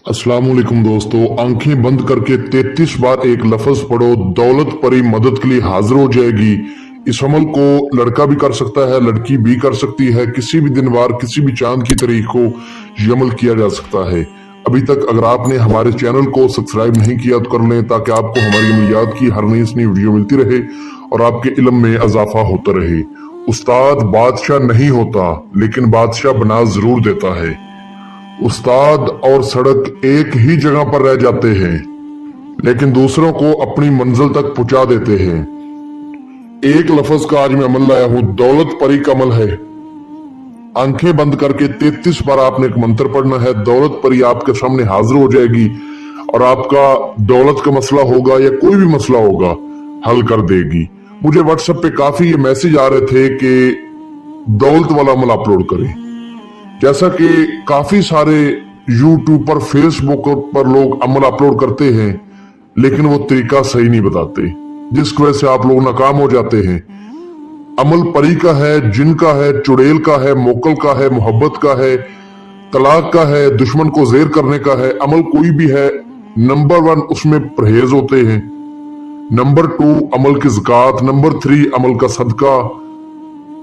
अस्सलाम वालेकुम दोस्तों, आंखें बंद करके 33 बार एक लफ्ज पढ़ो, दौलत परी मदद के लिए हाजिर हो जाएगी। इस अमल को लड़का भी कर सकता है, लड़की भी कर सकती है। किसी भी दिन वार किसी भी चांद की तारीख को ये अमल किया जा सकता है। अभी तक अगर आपने हमारे चैनल को सब्सक्राइब नहीं किया तो कर लें, ताकि आपको हमारी अमलियात की हर नई वीडियो मिलती रहे और आपके इल्म में इजाफा होता रहे। उस्ताद बादशाह नहीं होता, लेकिन बादशाह बना जरूर देता है। उस्ताद और सड़क एक ही जगह पर रह जाते हैं, लेकिन दूसरों को अपनी मंजिल तक पहुंचा देते हैं। एक लफ्ज का आज मैं अमल लाया हूं, दौलत परी का अमल है। आंखें बंद करके 33 बार आपने एक मंत्र पढ़ना है। दौलत परी आपके सामने हाजिर हो जाएगी और आपका दौलत का मसला होगा या कोई भी मसला होगा, हल कर देगी। मुझे व्हाट्सएप पे काफी ये मैसेज आ रहे थे कि दौलत वाला अमल अपलोड करें। जैसा कि काफी सारे यूट्यूब पर, फेसबुक पर लोग अमल अपलोड करते हैं, लेकिन वो तरीका सही नहीं बताते, जिसकी वजह से आप लोग नाकाम हो जाते हैं। अमल परी का है, जिन का है, चुड़ैल का है, मोकल का है, मोहब्बत का है, तलाक का है, दुश्मन को जेर करने का है। अमल कोई भी है, नंबर 1 उसमें परहेज होते हैं, नंबर 2 अमल की ज़कात, नंबर 3 अमल का सदका,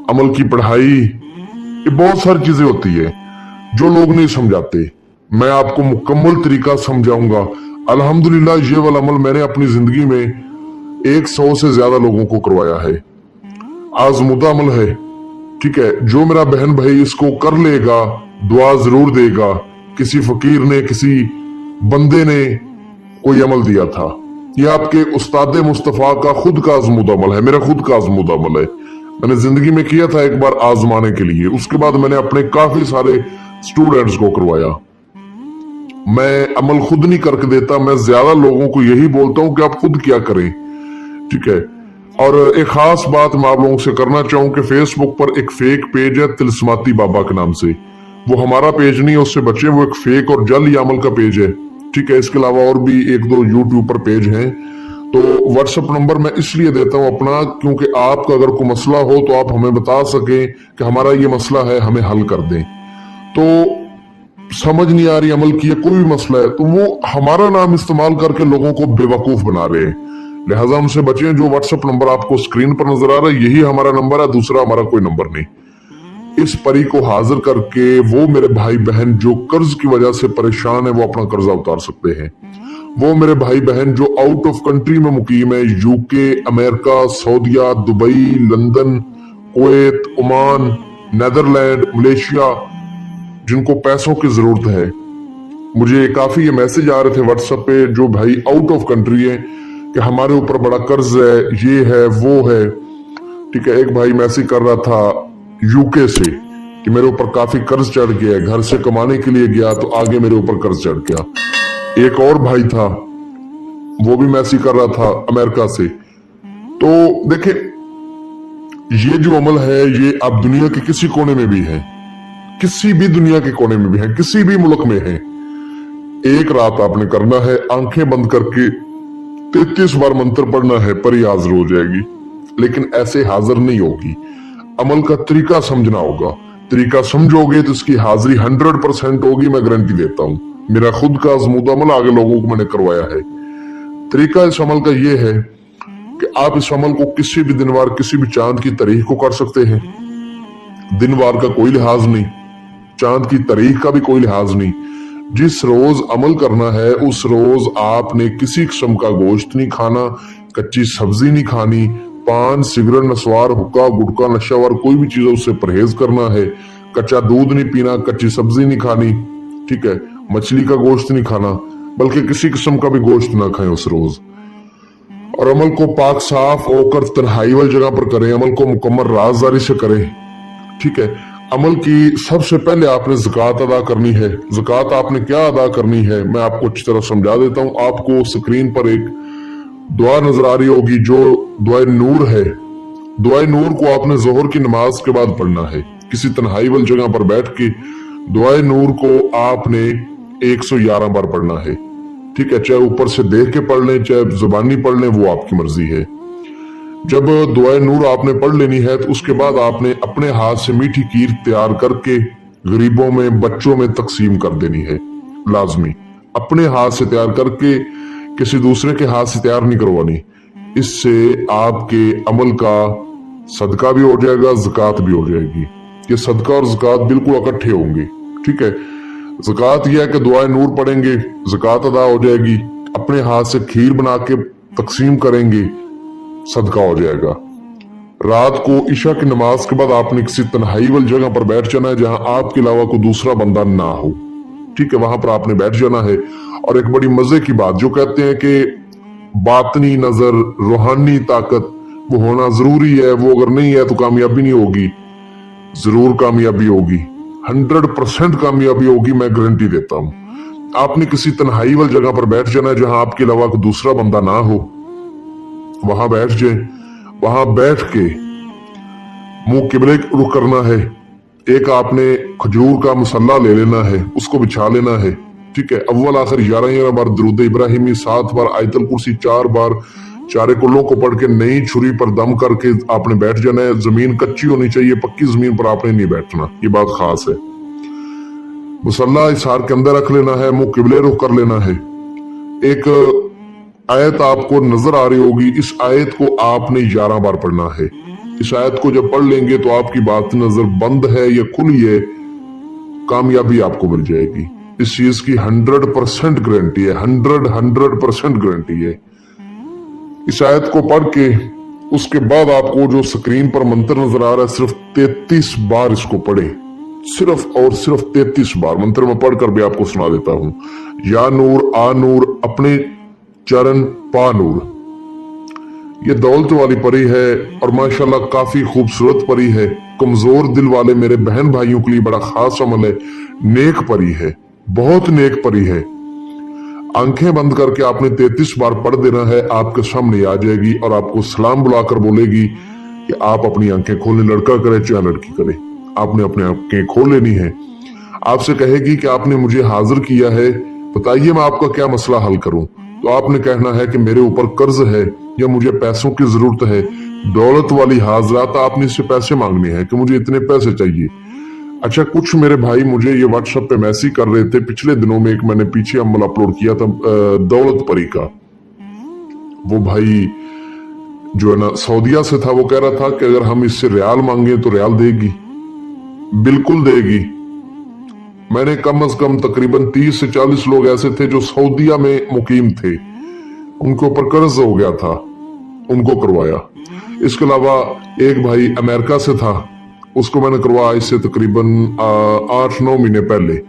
अमल की पढ़ाई, ये बहुत सारी चीजें होती है जो लोग नहीं समझाते। मैं आपको मुकम्मल तरीका समझाऊंगा। अल्हम्दुलिल्लाह ये वाला अमल मैंने अपनी जिंदगी में 100 से ज्यादा लोगों को करवाया है। आजमुदा अमल है, ठीक है। जो मेरा बहन भाई इसको कर लेगा, दुआ जरूर देगा। किसी फकीर ने, किसी बंदे ने कोई अमल दिया था। यह आपके उस्ताद मुस्तफा का खुद का आजमुदा अमल है, मेरा खुद का आजमुदा अमल है। मैंने जिंदगी में किया था एक बार आजमाने के लिए, उसके बाद मैंने अपने काफी सारे स्टूडेंट्स को करवाया। मैं अमल खुद नहीं करके देता, मैं ज्यादा लोगों को यही बोलता हूं कि आप खुद क्या करें, ठीक है। और एक खास बात मैं आप लोगों से करना चाहूं कि फेसबुक पर एक फेक पेज है तिलस्माती बाबा के नाम से। वो हमारा पेज नहीं है, उससे बचे। वो एक फेक और जाली अमल का पेज है, ठीक है। इसके अलावा और भी 1-2 यूट्यूब पर पेज हैं। तो व्हाट्सएप नंबर मैं इसलिए देता हूं अपना, क्योंकि आपका अगर कोई मसला हो तो आप हमें बता सकें कि हमारा ये मसला है, हमें हल कर दें। तो समझ नहीं आ रही अमल की, कोई भी मसला है, तो वो हमारा नाम इस्तेमाल करके लोगों को बेवकूफ बना रहे हैं। लिहाजा हमसे बचें। जो व्हाट्सएप नंबर आपको स्क्रीन पर नजर आ रहा है, यही हमारा नंबर है, दूसरा हमारा कोई नंबर नहीं। इस परी को हाजिर करके वो मेरे भाई बहन जो कर्ज की वजह से परेशान है, वो अपना कर्जा उतार सकते हैं। वो मेरे भाई बहन जो आउट ऑफ कंट्री में मुकीम है, यूके, अमेरिका, सऊदिया, Dubai, London, Kuwait, Oman, Netherland, Malaysia, जिनको पैसों की जरूरत है। मुझे काफी ये मैसेज आ रहे थे व्हाट्सएप पे, जो भाई आउट ऑफ कंट्री है, कि हमारे ऊपर बड़ा कर्ज है, ये है, वो है, ठीक है। एक भाई मैसेज कर रहा था यूके से कि मेरे ऊपर काफी कर्ज चढ़ गया है, घर से कमाने के लिए गया तो आगे मेरे ऊपर कर्ज चढ़ गया। एक और भाई था, वो भी मैसेज कर रहा था अमेरिका से। तो देखें, ये जो अमल है, ये आप दुनिया के किसी कोने में भी है, किसी भी दुनिया के कोने में भी है, किसी भी मुल्क में है। एक रात आपने करना है, आंखें बंद करके 33 बार मंत्र पढ़ना है, परी हाजिर हो जाएगी। लेकिन ऐसे हाजिर नहीं होगी, अमल का तरीका समझना होगा। तरीका समझोगे तो इसकी हाजिरी 100% होगी, मैं गारंटी देता हूं। मेरा खुद का आजमुदा अमल आगे लोगों को मैंने करवाया है। तरीका इस अमल का ये है कि आप इस अमल को किसी भी दिन वार, किसी भी चांद की तारीख को कर सकते हैं। दिन वार का कोई लिहाज नहीं, चांद की तारीख का भी कोई लिहाज नहीं। जिस रोज अमल करना है उस रोज आपने किसी किस्म का गोश्त नहीं खाना, कच्ची सब्जी नहीं खानी, पान, सिगरेट, नस्वार, हुक्का, गुटखा, नशावर, कोई भी चीज उससे परहेज करना है। कच्चा दूध नहीं पीना, कच्ची सब्जी नहीं खानी, ठीक है। मछली का गोश्त नहीं खाना, बल्कि किसी किस्म का भी गोश्त ना खाएं उस रोज। और अमल को पाक साफ होकर तन्हाई वाली जगह पर करें। अमल को मुकम्मल राजदारी से करें, ठीक है। अमल की सबसे पहले आपने ज़कात अदा करनी है। ज़कात आपने क्या अदा करनी है, मैं आपको अच्छी तरह समझा देता हूं। आपको स्क्रीन पर एक दुआ नजर आ रही होगी, जो दुआ नूर है। दुआ नूर को आपने जोहर की नमाज के बाद पढ़ना है, किसी तन्हाई वाली जगह पर बैठ के। दुआ नूर को आपने 111 बार पढ़ना है, ठीक है। चाहे ऊपर से देख के पढ़ लें, चाहे जुबानी पढ़ लें, वो आपकी मर्जी है। जब दुआ नूर आपने पढ़ लेनी है तो उसके बाद आपने अपने हाथ से मीठी खीर तैयार करके गरीबों में, बच्चों में तकसीम कर देनी है, लाजमी। अपने हाथ से तैयार करके किसी दूसरे के हाथ से तैयार नहीं करवानी। इससे आपके अमल का सदका भी हो जाएगा, ज़कात भी हो जाएगी। ये सदका और ज़कात बिल्कुल इकट्ठे होंगे, ठीक है। ज़कात यह है कि दुआए नूर पढ़ेंगे, ज़कात अदा हो जाएगी। अपने हाथ से खीर बना के तकसीम करेंगे, सदका हो जाएगा। रात को ईशा की नमाज के बाद आपने किसी तन्हाई वाली जगह पर बैठ जाना है जहां आपके अलावा कोई दूसरा बंदा ना हो, ठीक है। वहां पर आपने बैठ जाना है। और एक बड़ी मजे की बात, जो कहते हैं कि बातनी नजर, रूहानी ताकत वो होना जरूरी है, वो अगर नहीं है तो कामयाबी नहीं होगी। जरूर कामयाबी होगी, 100% कामयाबी होगी, मैं गारंटी देता हूं। आपने किसी तन्हाई वाली जगह पर बैठ जाना है जहां आपके अलावा कोई दूसरा बंदा ना हो, वहां बैठ जाए। वहां बैठ के मुंह किबले रुख करना है। एक आपने खजूर का मसल्ला ले लेना है, उसको बिछा लेना है, ठीक है। अव्वल आखिर 11 बार दरूद इब्राहिमी, 7 बार आयतुल कुर्सी, 4 बार चारे कुल्लों को पढ़ के नई छुरी पर दम करके आपने बैठ जाना है। जमीन कच्ची होनी चाहिए, पक्की जमीन पर आपने नहीं बैठना, ये बात खास है। मुसल्ला इस हार के अंदर रख लेना है, मुंह किबले रुख कर लेना है। एक आयत आपको नजर आ रही होगी, इस आयत को आपने 11 बार पढ़ना है। इस आयत को जब पढ़ लेंगे तो आपकी बात नजर बंद है या खुली है, कामयाबी आपको मिल जाएगी। इस चीज की 100% गारंटी है, 100% गारंटी है। इस आयत को पढ़ के उसके बाद आपको जो स्क्रीन पर मंत्र नजर आ रहा है, सिर्फ 33 बार इसको पढ़े, सिर्फ और सिर्फ 33 बार। मंत्र में पढ़कर भी आपको सुना देता हूं। या नूर आ नूर, अपने चरण पा नूर। ये दौलत वाली परी है और माशाल्लाह काफी खूबसूरत परी है। कमजोर दिल वाले मेरे बहन भाइयों के लिए बड़ा खास अमल है। नेक परी है, बहुत नेक परी है। आंखें बंद करके आपने 33 बार पढ़ देना है, आपके सामने आ जाएगी और आपको सलाम बुलाकर बोलेगी कि आप अपनी आंखें खोलें, लड़का करे चाहे लड़की करे, आपने अपनी आंखें खोल लेनी है। आपसे कहेगी कि आपने मुझे हाजिर किया है, बताइए मैं आपका क्या मसला हल करूं। तो आपने कहना है कि मेरे ऊपर कर्ज है या मुझे पैसों की जरूरत है। दौलत वाली हाजरात, आपने इससे पैसे मांगने हैं कि मुझे इतने पैसे चाहिए। अच्छा, कुछ मेरे भाई मुझे ये व्हाट्सएप पे मैसेज कर रहे थे पिछले दिनों में, एक मैंने पीछे अमल अपलोड किया था दौलत परी का। वो भाई जो है ना सऊदीया से था, वो कह रहा था कि अगर हम इससे रियाल मांगे तो रियाल देगी, बिल्कुल देगी। मैंने कम से कम तकरीबन 30 से 40 लोग ऐसे थे जो सऊदीया में मुकीम थे, उनके ऊपर कर्ज हो गया था, उनको करवाया। इसके अलावा एक भाई अमेरिका से था, उसको मैंने करवाया इससे तकरीबन 8-9 महीने पहले।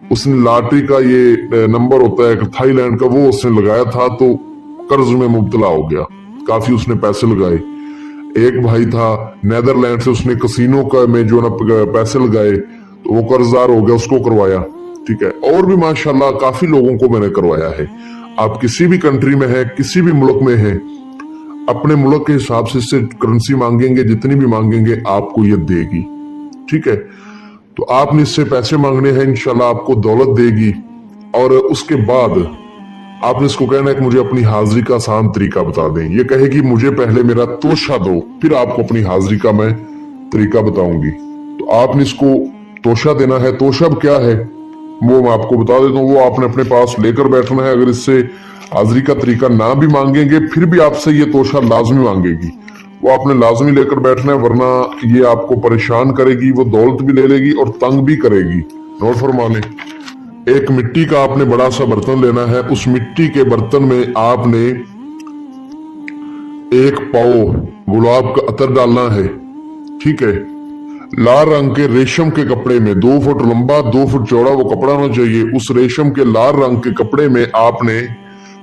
उसने लॉटरी का ये नंबर होता है थाईलैंड का, वो उसने लगाया था तो कर्ज में मुब्तला हो गया, काफी उसने पैसे लगाए। एक भाई था नेदरलैंड से, उसने कसिनो का में जो ना पैसे लगाए तो वो कर्जदार हो गया, उसको करवाया, ठीक है। और भी माशाल्लाह काफी लोगों को मैंने करवाया है। आप किसी भी कंट्री में है, किसी भी मुल्क में है, अपने मुल्क के हिसाब से इससे करेंसी मांगेंगे, जितनी भी मांगेंगे आपको ये देगी, ठीक है। तो आपने इससे पैसे मांगने हैं, इंशाल्लाह आपको दौलत देगी। और उसके बाद आपने इसको कहना है कि मुझे अपनी हाजिरी का आसान तरीका बता दें। ये कहेगी मुझे पहले मेरा तोशा दो, फिर आपको अपनी हाजिरी का मैं तरीका बताऊंगी। तो आपने इसको तोशा देना है। तोशा क्या है वो मैं आपको बता देता हूँ, वो आपने अपने पास लेकर बैठना है। अगर इससे हाजिरी का तरीका ना भी मांगेंगे फिर भी आपसे ये तोशा लाजमी मांगेगी, वो आपने लाजमी लेकर बैठना है, वरना ये आपको परेशान करेगी, वो दौलत भी ले लेगी और तंग भी करेगी। नोट फरमा लें। एक मिट्टी का आपने बड़ा सा बर्तन लेना है, उस मिट्टी के बर्तन में आपने 1 पाव गुलाब का अतर डालना है, ठीक है। लाल रंग के रेशम के कपड़े में 2 फुट लंबा 2 फुट चौड़ा वो कपड़ा होना चाहिए। उस रेशम के लाल रंग के कपड़े में आपने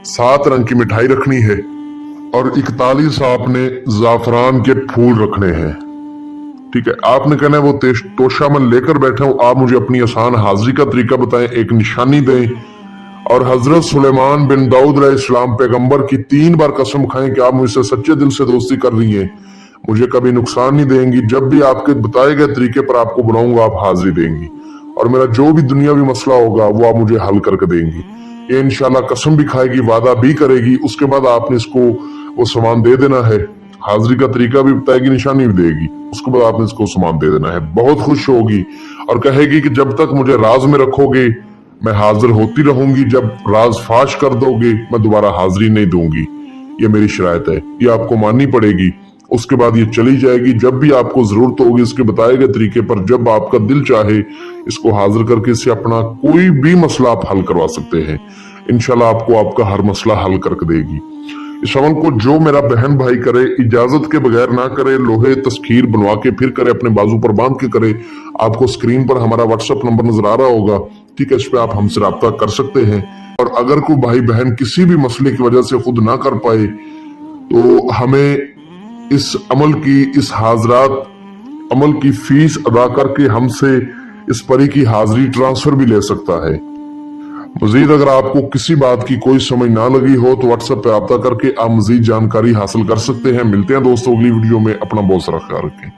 7 रंग की मिठाई रखनी है और 41 आपने जाफरान के फूल रखने हैं, ठीक है। आपने कहना है वो तोशा मैं लेकर बैठा हूं, आप मुझे अपनी आसान हाजिरी का तरीका बताएं, एक निशानी दें और हजरत सुलेमान बिन दाऊद अलैहिस्सलाम पैगंबर की 3 बार कसम खाएं कि आप मुझसे सच्चे दिल से दोस्ती कर रही हैं, मुझे कभी नुकसान नहीं देंगी। जब भी आपके बताए गए तरीके पर आपको बुलाऊंगा आप हाजिरी देंगी और मेरा जो भी दुनियावी मसला होगा वो आप मुझे हल करके देंगी। ये इंशाल्लाह कसम भी खाएगी, वादा भी करेगी। उसके बाद आपने इसको वो सामान दे देना है, हाजिरी का तरीका भी बताएगी, निशानी भी देगी। उसके बाद आपने इसको सामान दे देना है। बहुत खुश होगी और कहेगी कि जब तक मुझे राज में रखोगे मैं हाजिर होती रहूंगी, जब राज फाश कर दोगे मैं दोबारा हाजिरी नहीं दूंगी। ये मेरी शरायत है, ये आपको माननी पड़ेगी। उसके बाद ये चली जाएगी। जब भी आपको जरूरत होगी इसके बताए गए तरीके पर, जब आपका दिल चाहे इसको हाजिर करके इससे अपना कोई भी मसला आप हल करवा सकते हैं। इंशाल्लाह आपको आपका हर मसला हल करके देगी। इस अमल को जो मेरा बहन भाई करे, इजाजत के बगैर ना करे, लोहे तस्खीर बनवा के फिर करे, अपने बाजू पर बांध के करे। आपको स्क्रीन पर हमारा व्हाट्सएप नंबर नजर आ रहा होगा, ठीक है, इस पे आप हमसे राब्ता कर सकते हैं। और अगर कोई भाई बहन किसी भी मसले की वजह से खुद ना कर पाए तो हमें इस अमल की, इस हाजरात अमल की फीस अदा करके हमसे इस परी की हाजिरी ट्रांसफर भी ले सकता है। मजीद अगर आपको किसी बात की कोई समझ ना लगी हो तो व्हाट्सएप पे रब्ता करके आप मजीद जानकारी हासिल कर सकते हैं। मिलते हैं दोस्तों अगली वीडियो में। अपना बहुत सारा ख्याल रखें।